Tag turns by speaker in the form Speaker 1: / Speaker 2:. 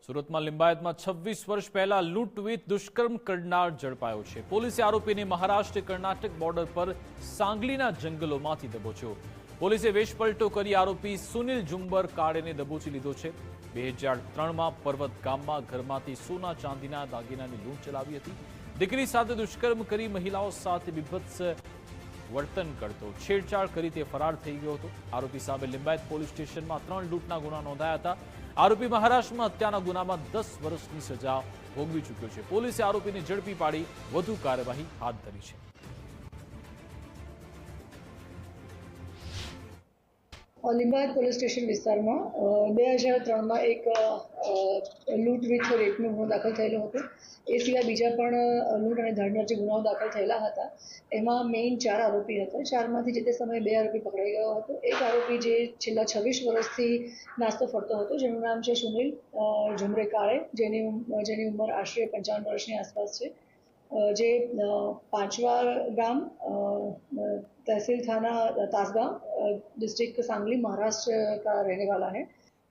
Speaker 1: સુરતમાં લિંબાયતમાં 26 વર્ષ પહેલા લૂંટ વિથ દુષ્કર્મ કરનાર ઝડપાયો છે। પોલીસે આરોપીને મહારાષ્ટ્ર કર્ણાટક બોર્ડર પર સાંગલીના જંગલોમાંથી દબોચ્યો। પોલીસે વેશપલટો કરી આરોપી સુનિલ ઝુંબર કાળેને દબોચી લીધો છે। 2003માં પર્વત ગામમાં ઘરમાંથી સોના ચાંદીના દાગીનાની લૂંટ ચલાવી હતી। દીકરી સાથે દુષ્કર્મ કરી મહિલાઓ સાથે બીભત્સ વર્તન કરતો છેડછાડ કરી તે ફરાર થઈ ગયો હતો। આરોપી સામે લિંબાયત પોલીસ સ્ટેશનમાં 3 લૂંટના ગુના નોંધાયા હતા। આરોપી મહારાષ્ટ્રમાં હત્યાના ગુનામાં 10 વર્ષની સજા ભોગવી ચૂક્યો છે। પોલીસે આરોપીને ઝડપી પાડી વધુ કાર્યવાહી હાથ ધરી છે।
Speaker 2: લિંબાયત પોલીસ સ્ટેશન વિસ્તારમાં 2003માં એક લૂંટ વિથ રેપનો ગુનો દાખલ થયેલો હતો। એ સિવાય બીજા પણ લૂંટ અને ધડના જે ગુનાઓ દાખલ થયેલા હતા એમાં મેઇન 4 આરોપી હતા। 4માંથી જે તે સમયે 2 આરોપી પકડાઈ ગયો હતો। એક આરોપી જે છેલ્લા 26 વર્ષથી નાસ્તો ફરતો હતો જેનું નામ છે સુનિલ ઝુંબરે કાળે, જેની ઉંમર આશરે 55 વર્ષની આસપાસ છે, જે પાંચવા ગામ तहसील थाना तासगांव डिस्ट्रिक्ट सांगली महाराष्ट्र का रहने वाला है।